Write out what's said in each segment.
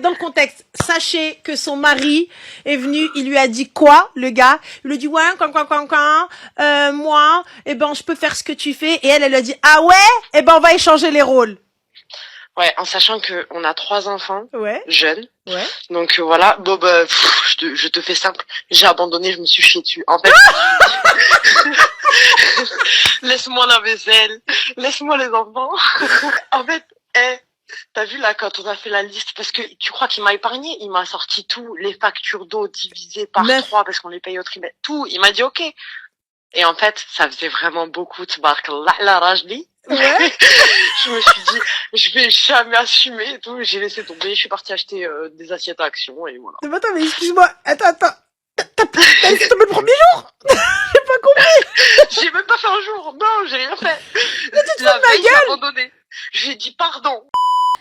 dans le contexte, sachez que son mari est venu, il lui a dit quoi, le gars? Il lui a dit, ouais, moi, je peux faire ce que tu fais. Et elle lui a dit, ah ouais? On va échanger les rôles. Ouais, en sachant que on a 3 enfants, jeunes. Ouais. Donc voilà, je te fais simple. J'ai abandonné, je me suis chié dessus. En fait, laisse-moi la vaisselle, laisse-moi les enfants. En fait, t'as vu là quand on a fait la liste, parce que tu crois qu'il m'a épargné, il m'a sorti tout, les factures d'eau divisées par 3 parce qu'on les paye au trimestre, tout. Il m'a dit ok. Et en fait, ça faisait vraiment beaucoup. Tabarakallah la rajli. Ouais. Je me suis dit, je vais jamais assumer et tout. J'ai laissé tomber. Je suis partie acheter des assiettes à Action et voilà. Attends, mais excuse-moi. Attends. T'as laissé tomber le premier jour? J'ai pas compris. J'ai même pas fait un jour. Non, j'ai rien fait. Mais tu te fous de ma gueule. J'ai abandonné. J'ai dit pardon.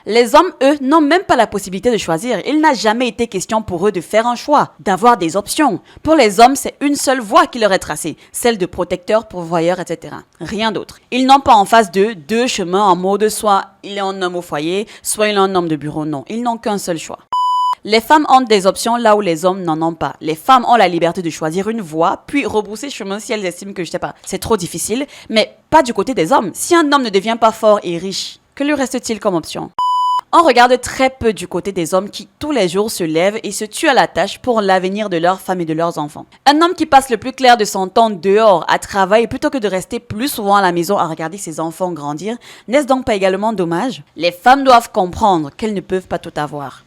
Les hommes, eux, n'ont même pas la possibilité de choisir. Il n'a jamais été question pour eux de faire un choix, d'avoir des options. Pour les hommes, c'est une seule voie qui leur est tracée, celle de protecteur, pourvoyeur, etc. Rien d'autre. Ils n'ont pas en face d'eux 2 chemins en mode soit il est un homme au foyer, soit il est un homme de bureau. Non, ils n'ont qu'un seul choix. Les femmes ont des options là où les hommes n'en ont pas. Les femmes ont la liberté de choisir une voie, puis rebrousser chemin si elles estiment que, je sais pas, c'est trop difficile, mais pas du côté des hommes. Si un homme ne devient pas fort et riche, que lui reste-t-il comme option? On regarde très peu du côté des hommes qui, tous les jours, se lèvent et se tuent à la tâche pour l'avenir de leur femme et de leurs enfants. Un homme qui passe le plus clair de son temps dehors à travailler plutôt que de rester plus souvent à la maison à regarder ses enfants grandir, n'est-ce donc pas également dommage? Les femmes doivent comprendre qu'elles ne peuvent pas tout avoir.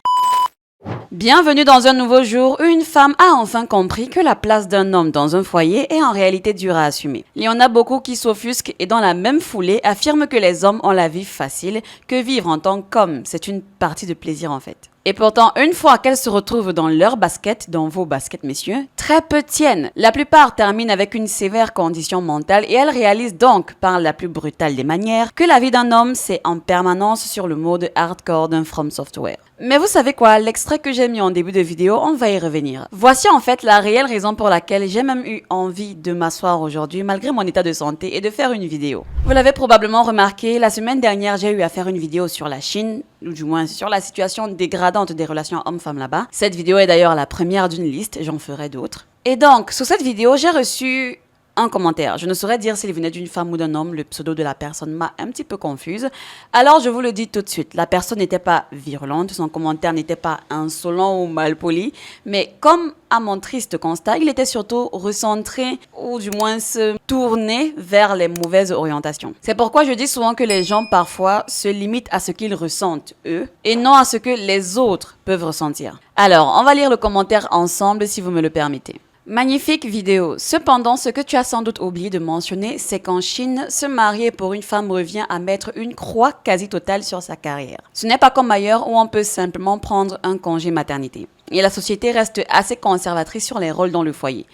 Bienvenue dans un nouveau jour où une femme a enfin compris que la place d'un homme dans un foyer est en réalité dure à assumer. Il y en a beaucoup qui s'offusquent et dans la même foulée affirment que les hommes ont la vie facile, que vivre en tant qu'homme, c'est une partie de plaisir en fait. Et pourtant, une fois qu'elles se retrouvent dans leur basket, dans vos baskets messieurs, très peu tiennent. La plupart terminent avec une sévère condition mentale et elles réalisent donc, par la plus brutale des manières, que la vie d'un homme, c'est en permanence sur le mode hardcore d'un From Software. Mais vous savez quoi, l'extrait que j'ai mis en début de vidéo, on va y revenir. Voici en fait la réelle raison pour laquelle j'ai même eu envie de m'asseoir aujourd'hui, malgré mon état de santé, et de faire une vidéo. Vous l'avez probablement remarqué, la semaine dernière, j'ai eu à faire une vidéo sur la Chine, ou du moins sur la situation dégradante des relations hommes-femmes là-bas. Cette vidéo est d'ailleurs la première d'une liste, j'en ferai d'autres. Et donc, sur cette vidéo, j'ai reçu un commentaire. Je ne saurais dire s'il venait d'une femme ou d'un homme, le pseudo de la personne m'a un petit peu confuse. Alors je vous le dis tout de suite, la personne n'était pas virulente, son commentaire n'était pas insolent ou malpoli, mais comme à mon triste constat, il était surtout recentré ou du moins se tourné vers les mauvaises orientations. C'est pourquoi je dis souvent que les gens parfois se limitent à ce qu'ils ressentent eux et non à ce que les autres peuvent ressentir. Alors, on va lire le commentaire ensemble si vous me le permettez. Magnifique vidéo. Cependant, ce que tu as sans doute oublié de mentionner, c'est qu'en Chine, se marier pour une femme revient à mettre une croix quasi totale sur sa carrière. Ce n'est pas comme ailleurs où on peut simplement prendre un congé maternité. Et la société reste assez conservatrice sur les rôles dans le foyer.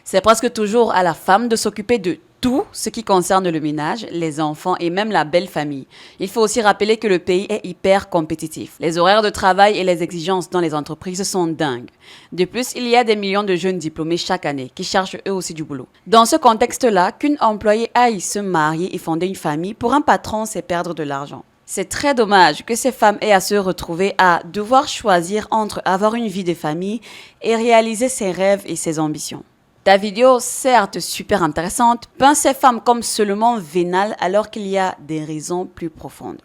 C'est presque toujours à la femme de s'occuper de tout ce qui concerne le ménage, les enfants et même la belle famille. Il faut aussi rappeler que le pays est hyper compétitif. Les horaires de travail et les exigences dans les entreprises sont dingues. De plus, il y a des millions de jeunes diplômés chaque année qui cherchent eux aussi du boulot. Dans ce contexte-là, qu'une employée aille se marier et fonder une famille, pour un patron, c'est perdre de l'argent. C'est très dommage que ces femmes aient à se retrouver à devoir choisir entre avoir une vie de famille et réaliser ses rêves et ses ambitions. Ta vidéo, certes super intéressante, peint ces femmes comme seulement vénales alors qu'il y a des raisons plus profondes.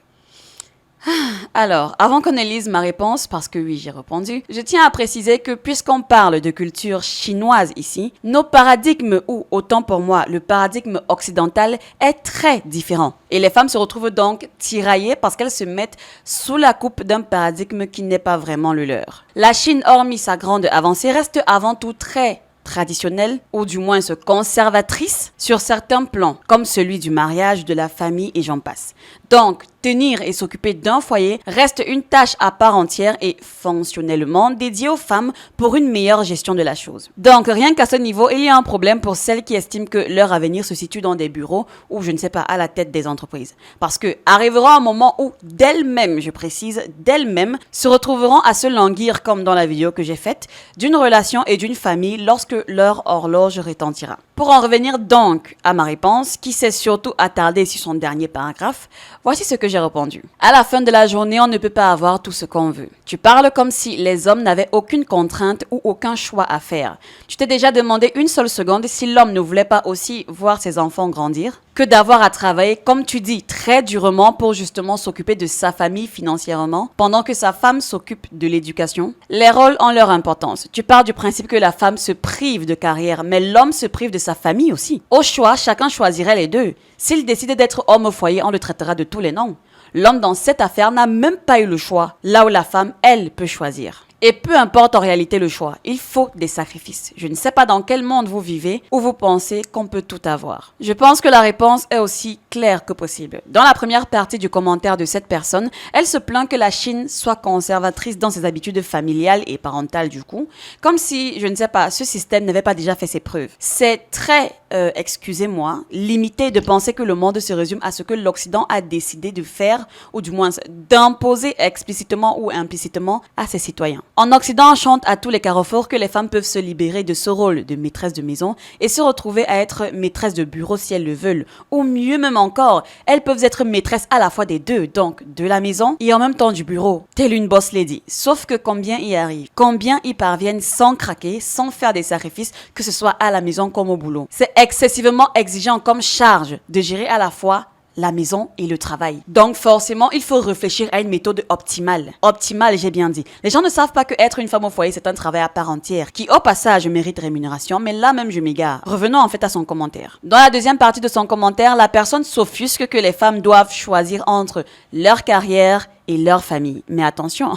Alors, avant qu'on ne lise ma réponse, parce que oui, j'ai répondu, je tiens à préciser que puisqu'on parle de culture chinoise ici, nos paradigmes, ou autant pour moi, le paradigme occidental, est très différent. Et les femmes se retrouvent donc tiraillées parce qu'elles se mettent sous la coupe d'un paradigme qui n'est pas vraiment le leur. La Chine, hormis sa grande avancée, reste avant tout très traditionnelle, ou du moins conservatrice sur certains plans, comme celui du mariage, de la famille et j'en passe. Donc, tenir et s'occuper d'un foyer reste une tâche à part entière et fonctionnellement dédiée aux femmes pour une meilleure gestion de la chose. Donc, rien qu'à ce niveau, il y a un problème pour celles qui estiment que leur avenir se situe dans des bureaux ou, je ne sais pas, à la tête des entreprises. Parce que arrivera un moment où d'elles-mêmes, je précise, d'elles-mêmes, se retrouveront à se languir, comme dans la vidéo que j'ai faite, d'une relation et d'une famille lorsque leur horloge retentira. Pour en revenir donc à ma réponse, qui s'est surtout attardée sur son dernier paragraphe, Voici ce que j'ai répondu. À la fin de la journée, on ne peut pas avoir tout ce qu'on veut. Tu parles comme si les hommes n'avaient aucune contrainte ou aucun choix à faire. Tu t'es déjà demandé une seule seconde si l'homme ne voulait pas aussi voir ses enfants grandir? Que d'avoir à travailler, comme tu dis, très durement pour justement s'occuper de sa famille financièrement, pendant que sa femme s'occupe de l'éducation? Les rôles ont leur importance. Tu pars du principe que la femme se prive de carrière, mais l'homme se prive de sa famille aussi. Au choix, chacun choisirait les deux. S'il décide d'être homme au foyer, on le traitera de tous les noms. L'homme dans cette affaire n'a même pas eu le choix, là où la femme, elle, peut choisir. Et peu importe en réalité le choix, il faut des sacrifices. Je ne sais pas dans quel monde vous vivez où vous pensez qu'on peut tout avoir. Je pense que la réponse est aussi claire que possible. Dans la première partie du commentaire de cette personne, elle se plaint que la Chine soit conservatrice dans ses habitudes familiales et parentales du coup, comme si, je ne sais pas, ce système n'avait pas déjà fait ses preuves. C'est très, excusez-moi, limité de penser que le monde se résume à ce que l'Occident a décidé de faire, ou du moins d'imposer explicitement ou implicitement à ses citoyens. En Occident, on chante à tous les carrefours que les femmes peuvent se libérer de ce rôle de maîtresse de maison et se retrouver à être maîtresse de bureau si elles le veulent. Ou mieux même encore, elles peuvent être maîtresses à la fois des deux, donc de la maison et en même temps du bureau, telle une boss lady. Sauf que combien y arrivent? Combien y parviennent sans craquer, sans faire des sacrifices, que ce soit à la maison comme au boulot? C'est excessivement exigeant comme charge de gérer à la fois la maison et le travail. Donc forcément, il faut réfléchir à une méthode optimale. Optimale, j'ai bien dit. Les gens ne savent pas que être une femme au foyer, c'est un travail à part entière, qui au passage mérite rémunération, mais là même je m'égare. Revenons en fait à son commentaire. Dans la deuxième partie de son commentaire, la personne s'offusque que les femmes doivent choisir entre leur carrière et leur famille. Mais attention,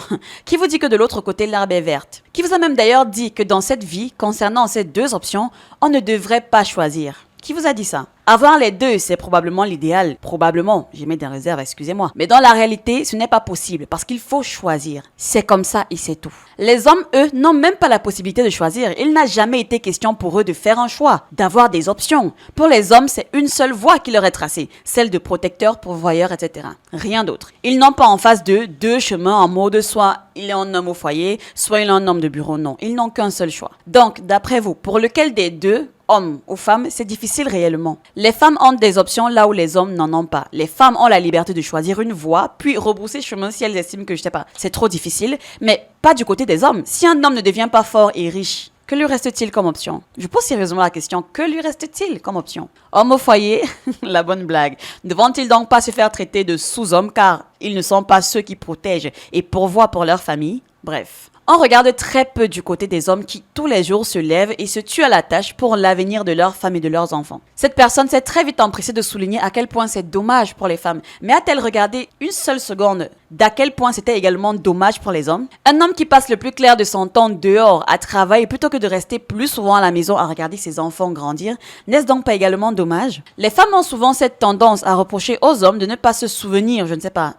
qui vous dit que de l'autre côté, l'herbe est verte? Qui vous a même d'ailleurs dit que dans cette vie, concernant ces deux options, on ne devrait pas choisir? Qui vous a dit ça? Avoir les deux, c'est probablement l'idéal. Probablement, j'ai mis des réserves, excusez-moi. Mais dans la réalité, ce n'est pas possible parce qu'il faut choisir. C'est comme ça et c'est tout. Les hommes, eux, n'ont même pas la possibilité de choisir. Il n'a jamais été question pour eux de faire un choix, d'avoir des options. Pour les hommes, c'est une seule voie qui leur est tracée, celle de protecteur, pourvoyeur, etc. Rien d'autre. Ils n'ont pas en face d'eux deux chemins en mode soit il est un homme au foyer, soit il est un homme de bureau. Non, ils n'ont qu'un seul choix. Donc, d'après vous, pour lequel des deux, hommes ou femmes, c'est difficile réellement. Les femmes ont des options là où les hommes n'en ont pas. Les femmes ont la liberté de choisir une voie, puis rebrousser chemin si elles estiment que, je sais pas, c'est trop difficile, mais pas du côté des hommes. Si un homme ne devient pas fort et riche, que lui reste-t-il comme option? Je pose sérieusement la question, que lui reste-t-il comme option? Homme au foyer, la bonne blague. Ne vont-ils donc pas se faire traiter de sous-hommes car ils ne sont pas ceux qui protègent et pourvoient pour leur famille? Bref. On regarde très peu du côté des hommes qui, tous les jours, se lèvent et se tuent à la tâche pour l'avenir de leur femme et de leurs enfants. Cette personne s'est très vite empressée de souligner à quel point c'est dommage pour les femmes. Mais a-t-elle regardé une seule seconde d'à quel point c'était également dommage pour les hommes? Un homme qui passe le plus clair de son temps dehors à travailler plutôt que de rester plus souvent à la maison à regarder ses enfants grandir, n'est-ce donc pas également dommage? Les femmes ont souvent cette tendance à reprocher aux hommes de ne pas se souvenir, je ne sais pas,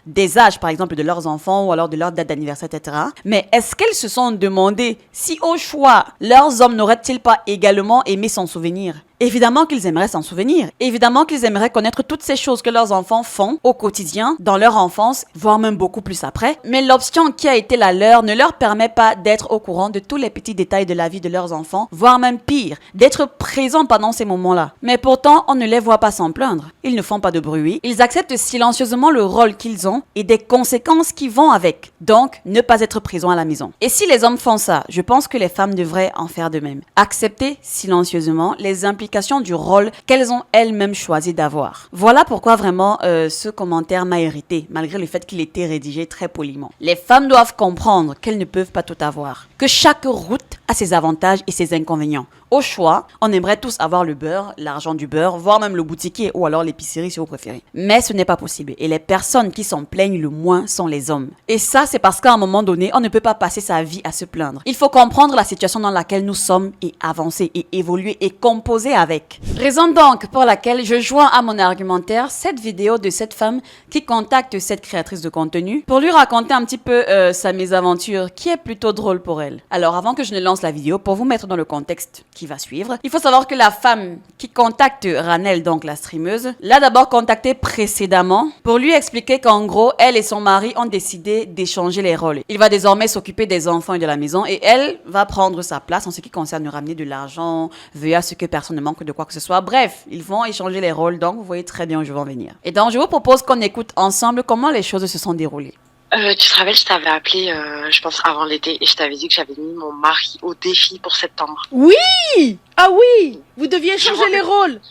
des âges par exemple de leurs enfants ou alors de leur date d'anniversaire, etc. Mais est-ce qu'elles se sont demandé si au choix, leurs hommes n'auraient-ils pas également aimé s'en souvenir? Évidemment qu'ils aimeraient s'en souvenir. Évidemment qu'ils aimeraient connaître toutes ces choses que leurs enfants font au quotidien, dans leur enfance, voire même beaucoup plus après. Mais l'option qui a été la leur ne leur permet pas d'être au courant de tous les petits détails de la vie de leurs enfants, voire même pire, d'être présents pendant ces moments-là. Mais pourtant, on ne les voit pas s'en plaindre. Ils ne font pas de bruit. Ils acceptent silencieusement le rôle qu'ils ont et des conséquences qui vont avec. Donc, ne pas être présents à la maison. Et si les hommes font ça, je pense que les femmes devraient en faire de même. Accepter silencieusement les implications du rôle qu'elles ont elles-mêmes choisi d'avoir. Voilà pourquoi vraiment ce commentaire m'a irrité, malgré le fait qu'il était rédigé très poliment. Les femmes doivent comprendre qu'elles ne peuvent pas tout avoir, que chaque route a ses avantages et ses inconvénients. Au choix, on aimerait tous avoir le beurre, l'argent du beurre, voire même le boutiquier ou alors l'épicerie si vous préférez. Mais ce n'est pas possible et les personnes qui s'en plaignent le moins sont les hommes. Et ça, c'est parce qu'à un moment donné, on ne peut pas passer sa vie à se plaindre. Il faut comprendre la situation dans laquelle nous sommes et avancer et évoluer et composer avec. Raison donc pour laquelle je joins à mon argumentaire cette vidéo de cette femme qui contacte cette créatrice de contenu pour lui raconter un petit peu sa mésaventure qui est plutôt drôle pour elle. Alors avant que je ne lance lance la vidéo pour vous mettre dans le contexte qui va suivre. Il faut savoir que la femme qui contacte Ranel, donc la streameuse, l'a d'abord contactée précédemment pour lui expliquer qu'en gros, elle et son mari ont décidé d'échanger les rôles. Il va désormais s'occuper des enfants et de la maison et elle va prendre sa place en ce qui concerne ramener de l'argent, veiller à ce que personne ne manque de quoi que ce soit. Bref, ils vont échanger les rôles, donc vous voyez très bien où je vais en venir. Et donc, je vous propose qu'on écoute ensemble comment les choses se sont déroulées. Tu te rappelles, je t'avais appelé, je pense, avant l'été, et je t'avais dit que j'avais mis mon mari au défi pour septembre. Oui! Ah oui! Vous deviez changer les rôles.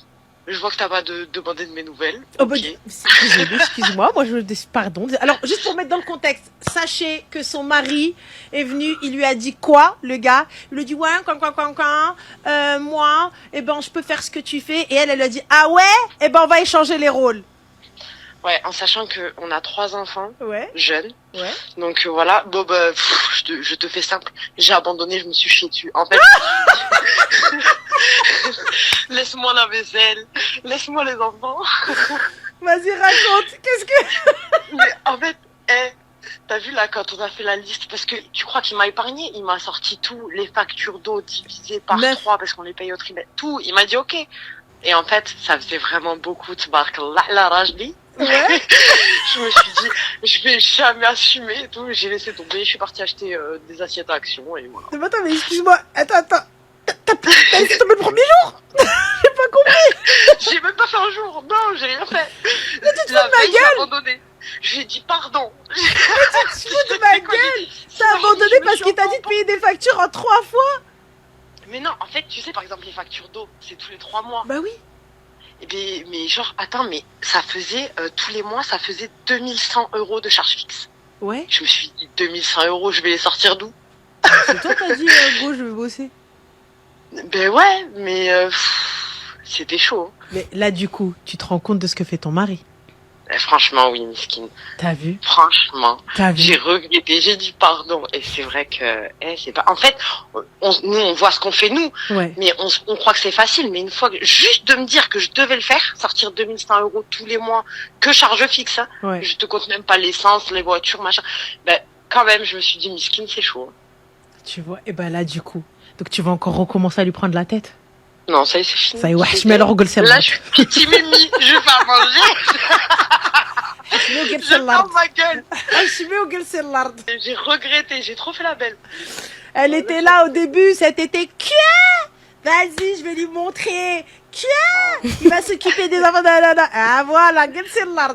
Je vois que t'as pas demandé de mes nouvelles. Oh bah, Ok. excuse-moi, pardon. Alors, juste pour mettre dans le contexte, sachez que son mari est venu, il lui a dit quoi, le gars? Il lui a dit, ouais, moi, je peux faire ce que tu fais. Et elle lui a dit, ah ouais? On va échanger les rôles. Ouais, en sachant que on a 3 enfants Ouais, jeunes. ouais. Donc voilà, bon bah, je te fais simple. J'ai abandonné, je me suis chié dessus. En fait, laisse-moi la vaisselle, laisse-moi les enfants. Vas-y, raconte. Qu'est-ce que... Mais en fait, t'as vu là quand on a fait la liste, parce que tu crois qu'il m'a épargné, il m'a sorti tout, les factures d'eau divisées par 3 parce qu'on les paye au trimestre, tout. Il m'a dit ok. Et en fait, ça faisait vraiment beaucoup de barque. La rajli. Ouais. Je me suis dit, je vais jamais assumer et tout. J'ai laissé tomber. Je suis partie acheter des assiettes à Action et voilà. Attends, mais excuse-moi. Attends. T'as laissé tomber le premier jour? J'ai pas compris. J'ai même pas fait un jour. Non, j'ai rien fait. Mais tu te fous La de ma veille, j'ai gueule. abandonné. J'ai dit pardon. Tu te fous de ma gueule. T'as abandonné parce qu'il t'a dit de payer des factures en 3 fois. Mais non, en fait, tu sais, par exemple, les factures d'eau, c'est tous les 3 mois. Bah oui. Et bien, mais genre, attends, mais ça faisait, tous les mois, ça faisait 2100 € de charges fixes. Ouais. Je me suis dit, 2100 €, je vais les sortir d'où? C'est toi qui as dit, go, je vais bosser. Ben ouais, mais c'était chaud. Mais là, du coup, tu te rends compte de ce que fait ton mari. Franchement, oui, Miskin. T'as vu? Franchement, T'as vu? j'ai regretté, j'ai dit pardon. Et c'est vrai que, c'est pas. En fait, nous, on voit ce qu'on fait nous, Ouais. mais on croit que c'est facile. Mais une fois, juste de me dire que je devais le faire, sortir 2100 € tous les mois, que charge fixe, hein, Ouais. je te compte même pas l'essence, les voitures, machin. Ben, quand même, je me suis dit, Miskin, c'est chaud. Tu vois? Et là, du coup. Donc, tu vas encore recommencer à lui prendre la tête. Non, ça y est, c'est fini. Ça y est, ouais, je mets alors au gueule Là, je suis petit mimi, je vais pas manger. Je ferme ma gueule. J'ai regretté, j'ai trop fait la belle. Elle était là au début, cet été. Quoi? Vas-y, je vais lui montrer. Quoi? Il va s'occuper des enfants. Ah voilà, gueule c'est l'art.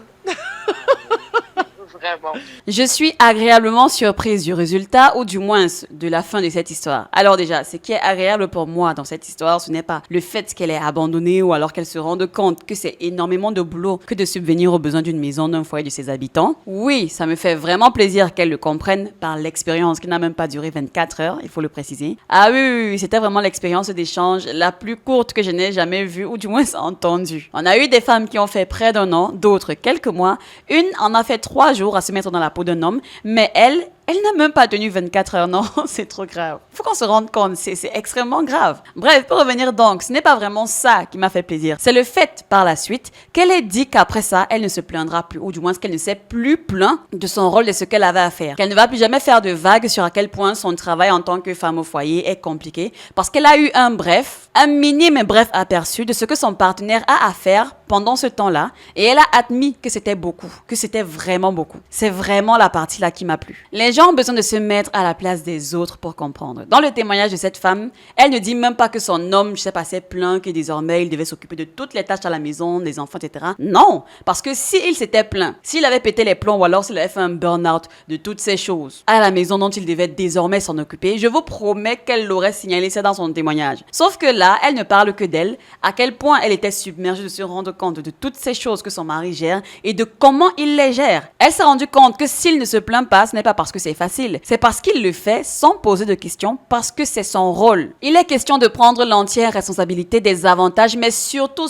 Vraiment. Je suis agréablement surprise du résultat, ou du moins de la fin de cette histoire. Alors déjà, ce qui est agréable pour moi dans cette histoire, ce n'est pas le fait qu'elle ait abandonné ou alors qu'elle se rende compte que c'est énormément de boulot que de subvenir aux besoins d'une maison, d'un foyer, de ses habitants. Oui, ça me fait vraiment plaisir qu'elle le comprenne par l'expérience qui n'a même pas duré 24 heures, il faut le préciser. Ah oui, c'était vraiment l'expérience d'échange la plus courte que je n'ai jamais vue, ou du moins entendue. On a eu des femmes qui ont fait près d'1 an, d'autres quelques mois. Une en a fait 3 jours à se mettre dans la peau d'un homme, mais elle n'a même pas tenu 24 heures, non, c'est trop grave. Faut qu'on se rende compte, c'est extrêmement grave. Bref, pour revenir donc, ce n'est pas vraiment ça qui m'a fait plaisir. C'est le fait, par la suite, qu'elle ait dit qu'après ça, elle ne se plaindra plus, ou du moins qu'elle ne s'est plus plaint de son rôle, de ce qu'elle avait à faire. Qu'elle ne va plus jamais faire de vagues sur à quel point son travail en tant que femme au foyer est compliqué, parce qu'elle a eu un minime bref aperçu de ce que son partenaire a à faire pendant ce temps-là, et elle a admis que c'était beaucoup, que c'était vraiment beaucoup. C'est vraiment la partie là qui m'a plu. Les gens ont besoin de se mettre à la place des autres pour comprendre. Dans le témoignage de cette femme, elle ne dit même pas que son homme, s'est plaint que désormais il devait s'occuper de toutes les tâches à la maison, des enfants, etc. Non, parce que s'il s'était plaint, s'il avait pété les plombs ou alors s'il avait fait un burn-out de toutes ces choses à la maison dont il devait désormais s'en occuper, je vous promets qu'elle l'aurait signalé ça dans son témoignage. Sauf que là, elle ne parle que d'elle, à quel point elle était submergée de se rendre compte de toutes ces choses que son mari gère et de comment il les gère. Elle s'est rendue compte que s'il ne se plaint pas, ce n'est pas parce que c'est facile, c'est parce qu'il le fait sans poser de questions, parce que c'est son rôle. Il est question de prendre l'entière responsabilité des avantages, mais surtout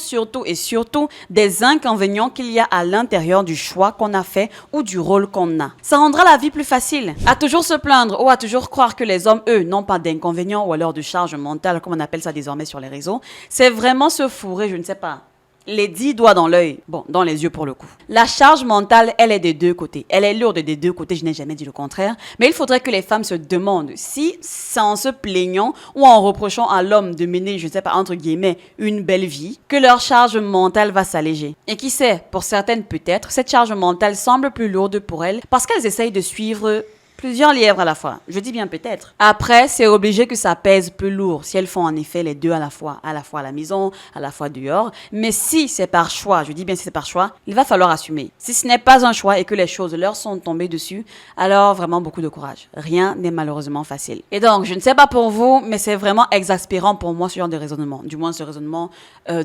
des inconvénients qu'il y a à l'intérieur du choix qu'on a fait ou du rôle qu'on a. Ça rendra la vie plus facile. À toujours se plaindre ou à toujours croire que les hommes, eux, n'ont pas d'inconvénients ou alors de charge mentale, comme on appelle ça désormais sur les réseaux, c'est vraiment se fourrer, je ne sais pas, les 10 doigts dans l'œil. Bon, dans les yeux pour le coup. La charge mentale, elle est des deux côtés. Elle est lourde des deux côtés, je n'ai jamais dit le contraire. Mais il faudrait que les femmes se demandent si c'est en se plaignant ou en reprochant à l'homme de mener, je ne sais pas, entre guillemets, une belle vie, que leur charge mentale va s'alléger. Et qui sait, pour certaines peut-être, cette charge mentale semble plus lourde pour elles parce qu'elles essayent de suivre plusieurs lièvres à la fois. Je dis bien peut-être. Après, c'est obligé que ça pèse plus lourd si elles font en effet les deux à la fois à la maison, à la fois dehors. Mais si c'est par choix, je dis bien si c'est par choix, il va falloir assumer. Si ce n'est pas un choix et que les choses leur sont tombées dessus, alors vraiment beaucoup de courage. Rien n'est malheureusement facile. Et donc, je ne sais pas pour vous, mais c'est vraiment exaspérant pour moi ce genre de raisonnement. Du moins ce raisonnement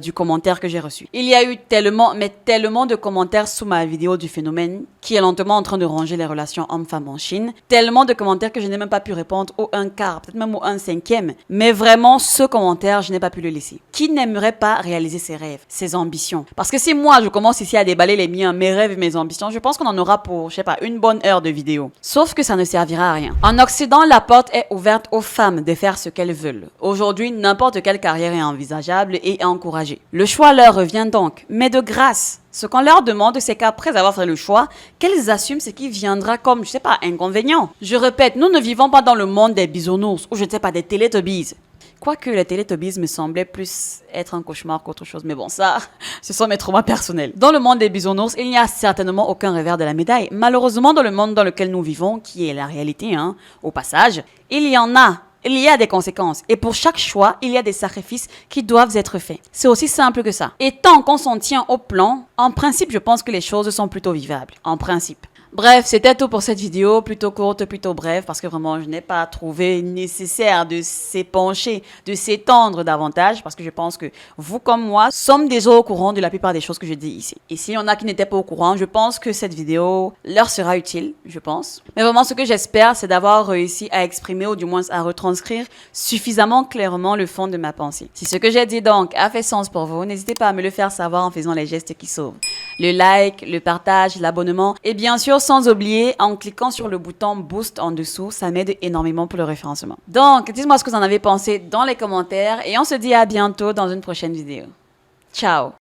du commentaire que j'ai reçu. Il y a eu tellement de commentaires sous ma vidéo du phénomène qui est lentement en train de ranger les relations hommes-femmes en Chine. Tellement de commentaires que je n'ai même pas pu répondre au 1/4, peut-être même au 1/5. Mais vraiment, ce commentaire, je n'ai pas pu le laisser. Qui n'aimerait pas réaliser ses rêves, ses ambitions? Parce que si moi, je commence ici à déballer les miens, mes rêves et mes ambitions, je pense qu'on en aura pour, je sais pas, une bonne heure de vidéo. Sauf que ça ne servira à rien. En Occident, la porte est ouverte aux femmes de faire ce qu'elles veulent. Aujourd'hui, n'importe quelle carrière est envisageable et encouragée. Le choix leur revient donc, mais de grâce. Ce qu'on leur demande, c'est qu'après avoir fait le choix, qu'elles assument ce qui viendra comme, je sais pas, inconvénient. Je répète, nous ne vivons pas dans le monde des bisounours ou je ne sais pas, des Teletubbies. Quoique les Teletubbies me semblaient plus être un cauchemar qu'autre chose. Mais bon, ça, ce sont mes traumas personnels. Dans le monde des bisounours, il n'y a certainement aucun revers de la médaille. Malheureusement, dans le monde dans lequel nous vivons, qui est la réalité, au passage, il y en a. Il y a des conséquences. Et pour chaque choix, il y a des sacrifices qui doivent être faits. C'est aussi simple que ça. Et tant qu'on s'en tient au plan, en principe, je pense que les choses sont plutôt vivables. En principe. Bref, c'était tout pour cette vidéo, plutôt courte, plutôt brève, parce que vraiment, je n'ai pas trouvé nécessaire de s'épancher, de s'étendre davantage, parce que je pense que vous comme moi sommes déjà au courant de la plupart des choses que je dis ici. Et s'il y en a qui n'étaient pas au courant, je pense que cette vidéo leur sera utile, je pense. Mais vraiment, ce que j'espère, c'est d'avoir réussi à exprimer, ou du moins à retranscrire suffisamment clairement le fond de ma pensée. Si ce que j'ai dit donc a fait sens pour vous, n'hésitez pas à me le faire savoir en faisant les gestes qui sauvent. Le like, le partage, l'abonnement, et bien sûr, sans oublier, en cliquant sur le bouton Boost en dessous, ça m'aide énormément pour le référencement. Donc, dites-moi ce que vous en avez pensé dans les commentaires et on se dit à bientôt dans une prochaine vidéo. Ciao!